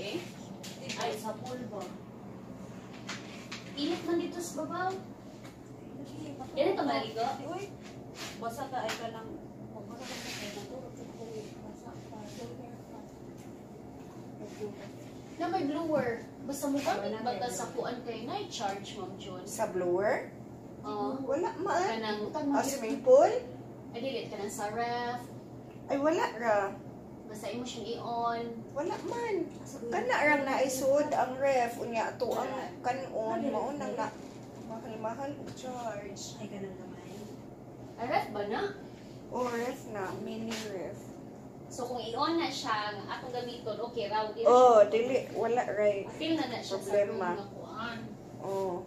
Okay. Ay, sa pool ba? Init man dito sa babaw. Yan ito maligo. Basa ka ay ka lang. Na may blower. Basta mo gamit bata sa kuan kay na charge Ma'am John. Sa blower? Wala man. Kanang Swimming pool? ay dilit ka sa ref. Ay wala ra. Basta imo siyang i-on. Wala man. Kana rang naisud ang ref unya ato ang kanon mao nang na mahal-mahal og charge. Ay ganun naman. Ay ref ba na? O ref na, mini ref. So kung i-on na siya, atong gamiton, okay raw. Oh, dili wala right. Feel na siya problema. sa room na kuan. Oh.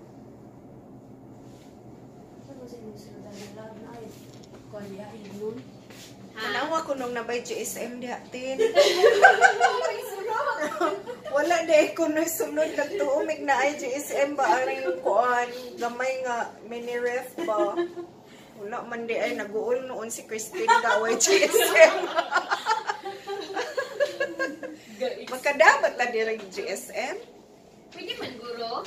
Tanawa ko nung nabay GSM di atin. Wala di ko na sunod nagtuumig na ay GSM ba aring kuan gamay nga mini ref ba. Wala man di ay naguol noon si Christine daw ay GSM. Magkadapat na direk GSM. Pwede man guro.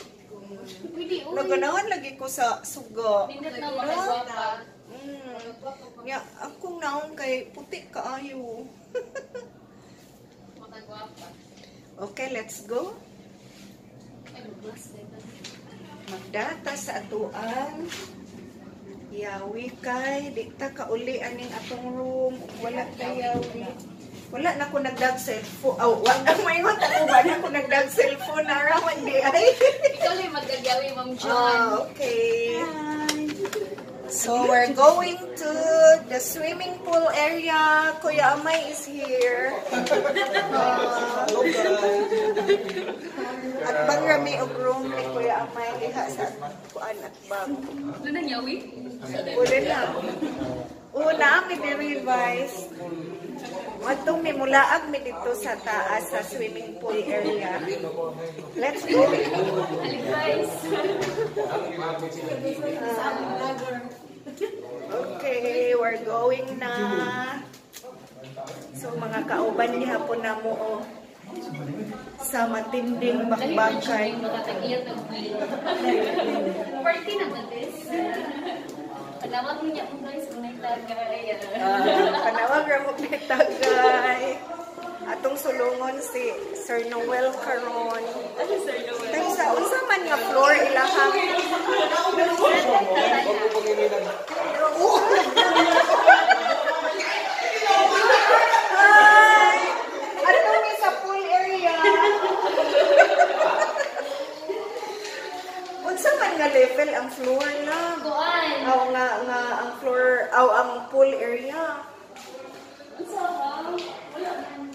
Pwede uy. Naganahan lagi ko sa suga. Nindot na makagwapa. Ya, akong naon kay puti kaayo. Makagwapa. Okay, let's go. Ay, mag-glass dito. Magdata sa atuan. Yawi kay, di ta kauli aning atong room. Wala kay yawi. Wala na ko nagdag cellphone. Oh, wala maingon ako ba na ko nagdag cellphone na raman di ay. Ikaw lang magagawi, Ma'am John. Okay. So we're going to the swimming pool area. Kuya Amay is here. At bang rami og room ni Kuya Amay diha sa kuan at bang. Ano na yawi? Wala na. Una mi revise. Matong mi mulaag mi dito sa taas sa swimming pool area. Let's go. Guys. Okay, we're going na. So mga kauban ni hapon na mo sa matinding bakbakan. Makatagiyat ng party na ba this? Panawag niya po guys kung naitagay. Panawag ra mo tagay. Atong sulungon si Sir Noel karon. Ano Sir Noel? Kaya sa unsa man nga floor ilahang Hi! Ato mi sa pool area. Unsa man nga level ang floor na? Kuan. Aw nga ang floor ang pool area. Unsa ba? Wala man.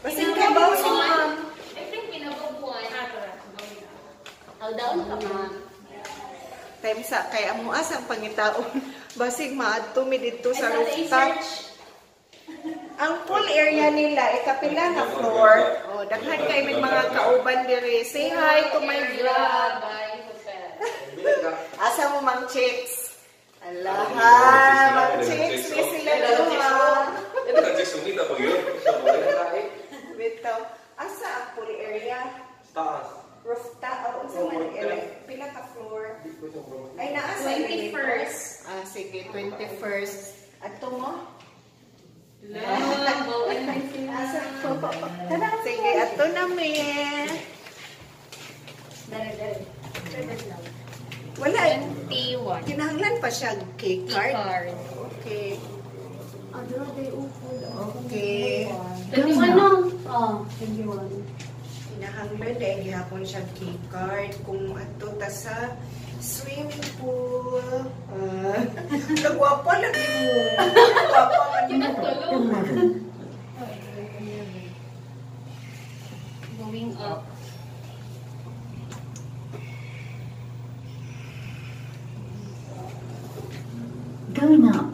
Kasi kabaw si ma'am. I think pinabubuan. Aw daw ka ma'am. Time sa kay amo asang pangitaon. Basig maadto mi dito sa rooftop. Ang pool area nila ikapila na floor. Oh, daghan kay may mga kauban diri. Say hi to my vlog. Asa mo mang chicks? Allah ha, mang chicks ni sila duha. Bitaw, asa ang pool area? Taas. Rooftop, unsa man area? Pila ka floor? Ay naasa 21st. Sige, 21st. Ato mo? Asa ko? Sige, ato na mi. Wala. 21. Kinahanglan pa siya key card. Card. Okay. Okay. 21 no? Oh, 21. Kinahanglan dahil gihapon siya key card. Kung ato ta sa swimming pool. Nagwapo lagi mo. Nagwapo man mo. Going up. Going up.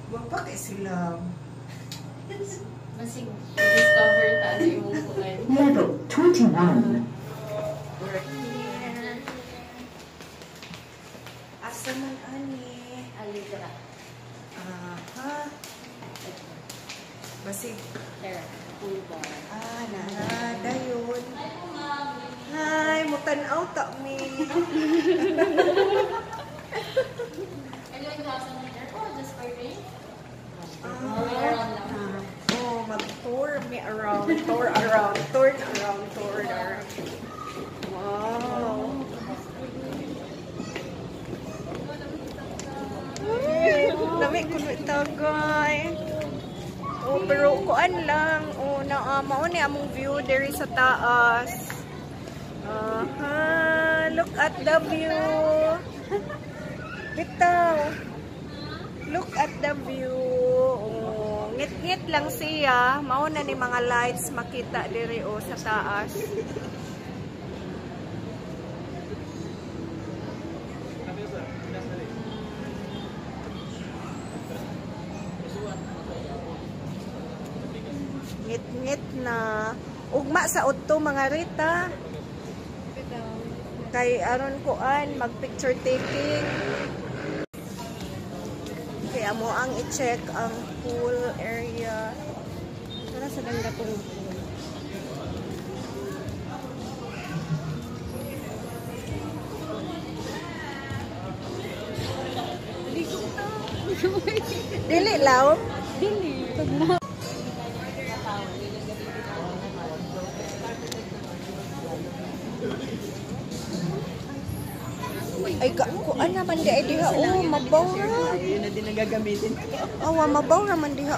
Wapa kay sila. Masig discover ta ano yung kuan. Level 21. There. Full bar. Nahada yun. Hi, mutanaw ta mi. Are you going to have something there? Oh, just for me? Mag-tour me around. Tour around. Wow. Dami ko na tagay. Pero kuan lang. Mao ni among view diri sa taas. Look at the view. Bitaw. Look at the view. Ngit-ngit lang siya. Mao na ni mga lights makita diri sa taas. Ngit-ngit na. Ugma sa udto mga Rita. Kay aron kuan mag-picture taking. Kaya mo ang i-check ang pool area. Tara sa ganda tong pool. Dili law? Dili. Ay, kuan naman di ay diha mabaw ra. Yun na din nagagamitin. Mabaw raman diha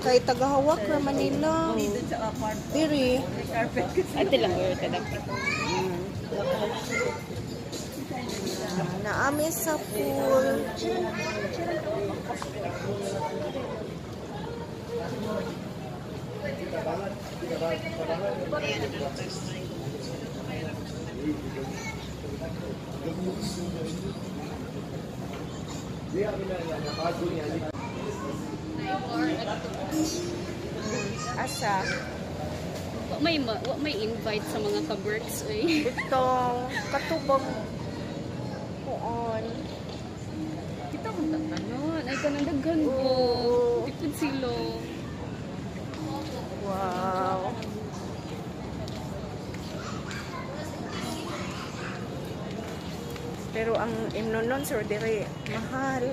kay tagahawak raman nila. Dito sa apart. Diri. Carpet kasi. Ate lang or kadaki. Naami sa pool. Asa? Wa may invite sa mga ka-works eh. Itong katubang kuon. Kita ko tatanon. Ay kanang daghan ko. Oo. Tipod silo. Wow. Pero ang imnonon sir dire mahal.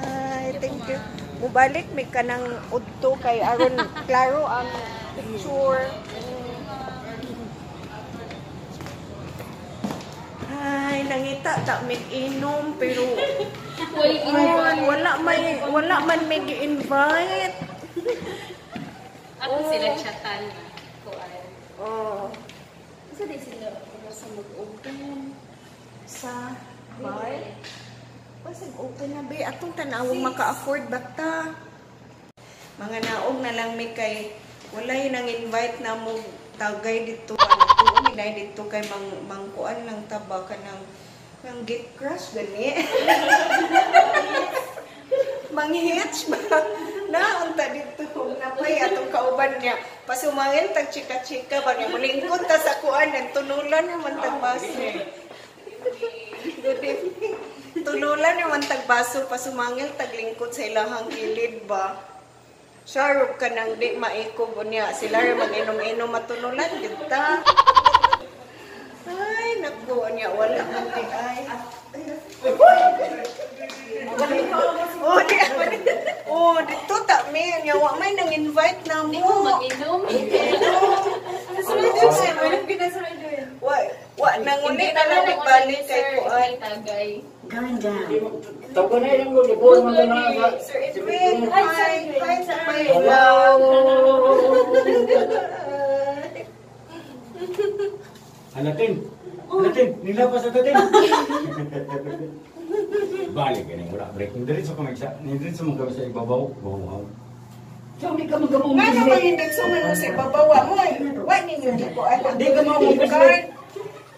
Ay, thank you. Mubalik may kanang udto kay aron klaro ang picture. Ay, nangita ta mig inom pero wala man may gi-invite. Ako sila chatan. Kuan. Oh, Kasi di sila sa mag-open. sa bar. Pasig open na ba? Atong tanawang maka-afford bata. Mga naog na lang may kay walay nang invite na mo tagay dito. Ano dito kay mangkuan lang taba ka ng get crush gani. Manghihits ba? Naunta dito. Napay atong kauban niya. Pasumangin tag chika-chika ba niya. Mulingkot ta sa kuan. Tunulan naman tag baso. Good evening. Tunulan naman tag baso. Pasumangil tag lingkot sa ilahang kilid ba? Sharp ka nang di maikob niya. Sila rin mag-inom-inom matunulan. Gita. Ay, naku niya. Wala man di ay. Dito ta mi nya wa may nang invite na Di mo. mo mag-inom. Wa nang uli na lang balik kay kuan. Tagay. Going down. Tapo na yung mga buwan mo na Sir Edwin, hi sa PILA. Halatin, nila pa sa tatin. Balik ka wala breaking. Diretso ka magsa, diretso mo kami sa ibabaw. Wow. Hindi ka magamong Nga naman hindi suman mo sa babawa mo. Wa ninyo di ko alam. Di ka magamong card.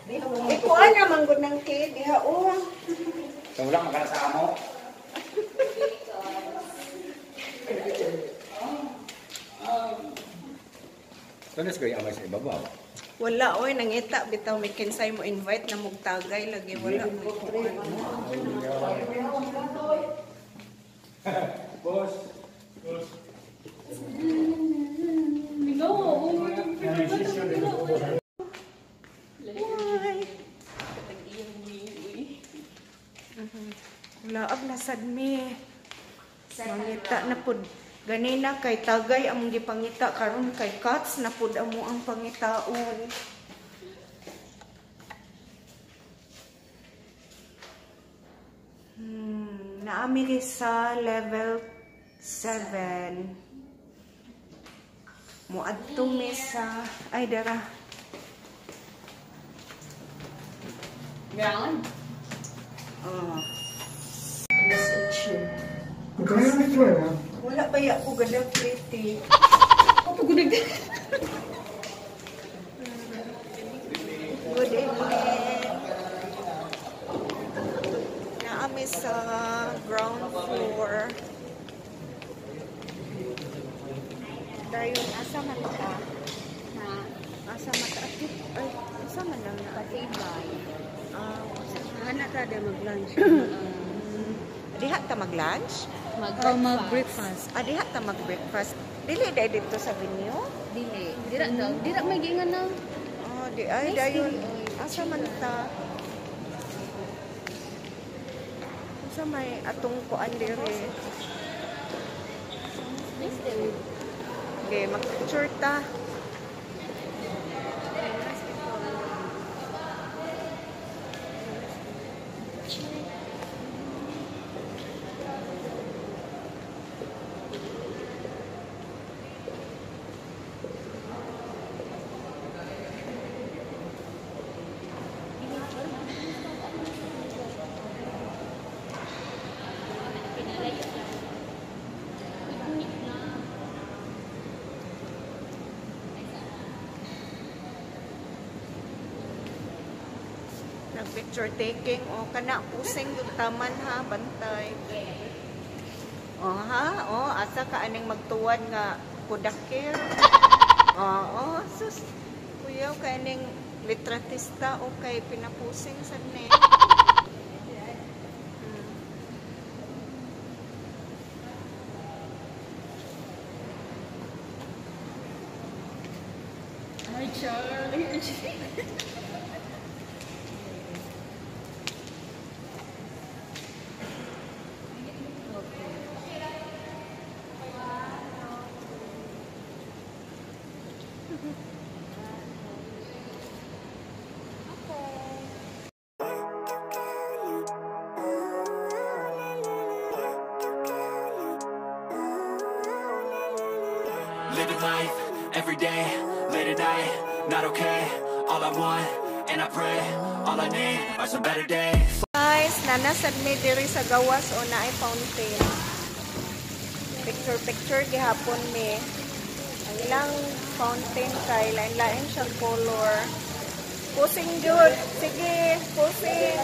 Di ko alam ang gud ng kid diha Kung wala makala sa amo. Tunas ko yung amay sa ibabaw. Wala oy nangita bitaw may kinsay mo invite na mugtagay lagi wala mo kuan. Boss. sad me. Mangita na pud ganina kay tagay among gipangita karon kay cuts na pud amo ang pangitaon. Naami sa level 7. Muadto mi sa ay dara. Ground? Wala ba ya ko gada pretty? Apa gudag? Good evening. Naami sa ground floor. Dayon asa man ta? Na Asa man ta? Ay, asa man lang na? patibay. Anak ka de mag-lunch. Diha ta mag-lunch? Mag-breakfast. Diha ta mag-breakfast. Dili day dito sa venue? Dili. Dira daw. Dira may gingan na. Di ay dayon. Asa man ta? Asa may atong kuan diri? Nice day. Okay, mag-picture ta. Nag-picture taking. O, kana, pusing yung taman ha, bantay. O, ha? O, asa ka aning magtuwad nga pudakir. O, sus. Kuyaw ka aning litratista o kay pinapusing sa ne. Hi, Charlie. Living life, every day, late at night, not okay. All I want, and I pray, all I need are some better days. Guys, nanasad mi diri sa gawas o naay fountain. Picture gihapon mi. Ang ilang fountain kay lain-lain siyang color. Pusing jud. Sige, pusing.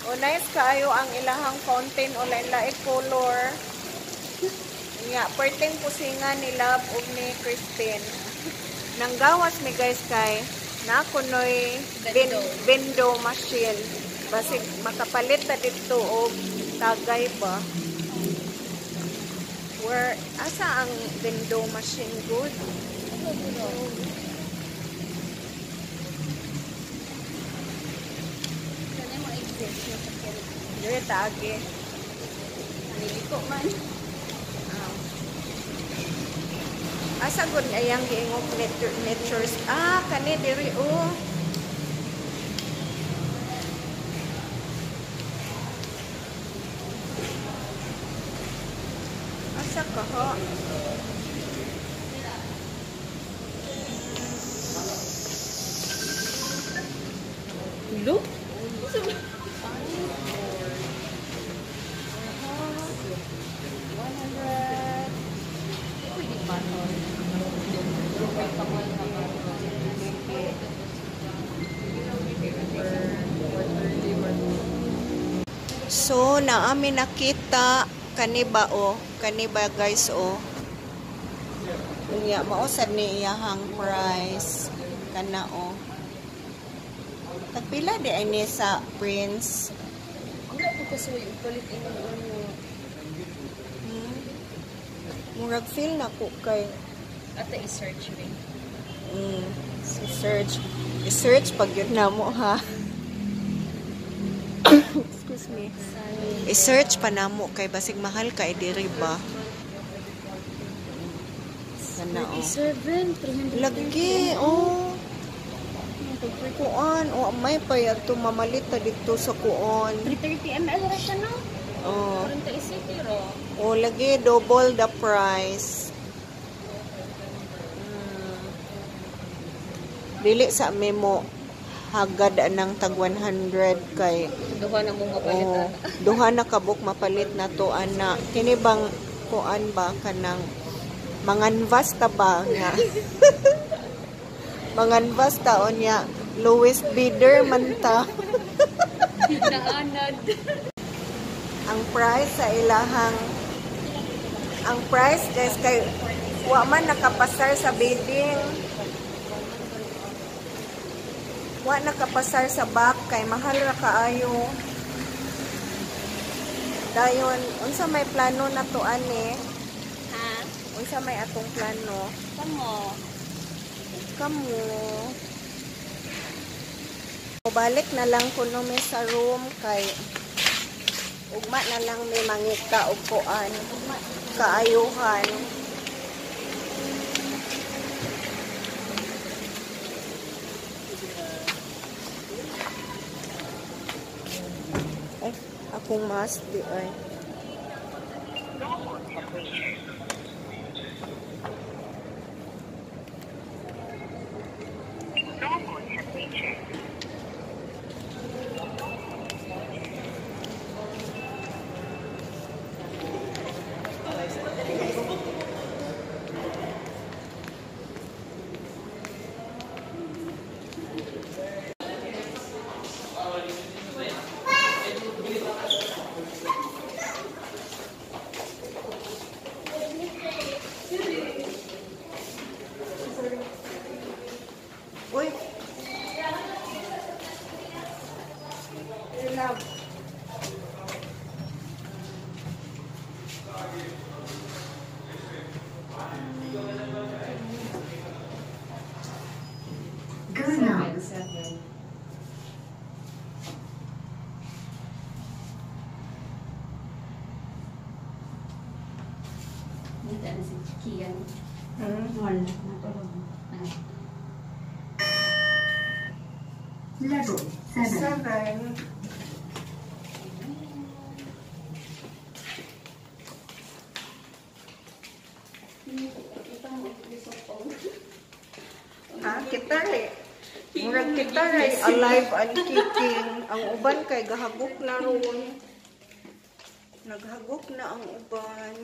O nice kaayo ang ilahang fountain o lain-lain color. Nga, perting pusingan ni Love ug ni Christine. Nang gawas mi guys kay na kunoy bendo machine. Basig makapalit ta dito og tagay ba. Where asa ang bendo machine good? Sana mo exit yung sakit. Dire taagi. Niliko man. Asa gud ayang giingog natures. Kani diri oh. Asa ka ha? Look. So, naami nakita kaniba o. Kaniba guys o. Unya, mausad ni iyahang price. Kana o. Tagpila di ay ni sa Prince. Wala po kasi yung palit ino ano. Murag feel na ko kay Ata i-search rin. search. I-search pag yun na mo ha. size ni? I-search pa namo kay basig mahal kay diri ba? Sana oh. 37, 300. Lagi oh. Kuan oh may pa yato mamalit ta dito sa kuan. 330 ml ra siya no? Oh. 47 ro. Oh lagi double the price. Dili sa memo hagad anang tag 100 kay Duha na mo mapalit. oh, duha na kabuk mapalit na to ana. Kini bang kuan ba kanang manganvas ta ba nga? Manganvas ta o niya lowest bidder man ta. Naanad. Ang price sa ilahang ang price guys kay wa man nakapasar sa bidding. Wa nakapasar sa back kay mahal ra kaayo. Dayon unsa may plano na to ani? Ha? Unsa may atong plano? Kamo. Balik na lang kuno mi sa room kay ugma na lang may mangita og kuan kaayuhan. Ay, akong mask di ay. Uy. Love. Go now. Dito na si Kian. Wala. Level 7. 7. Kita rin. Murag kita rin alive and kicking. Ang uban kay gahagok na ron. Naghagok na ang uban.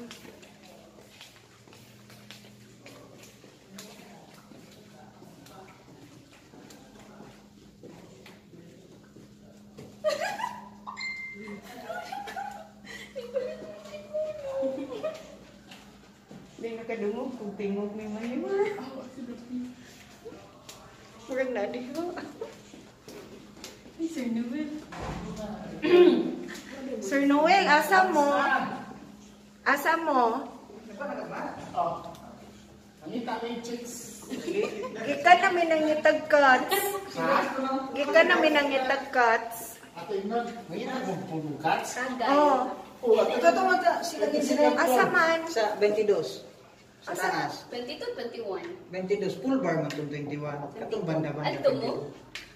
Hindi nakadungog kung tingog ni Mahima. Murag na di ko. Sir Noel. Sir Noel, asa mo? Asa mo? Gikan namin ang itag cuts. Gikan namin ang itag cuts. Oh. Asa man? Sa 22. Sa Asa? taas. 22, 21. 22. Full bar man itong 21. Katong banda-banda. Ato mo?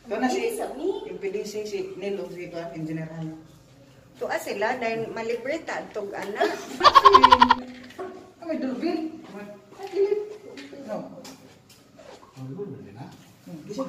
Ito na si, Sa mi. yung PDC, si Neil o si Engineer Ano. Tuwa sila dahil malibre ta tog ana. May dulbil. No.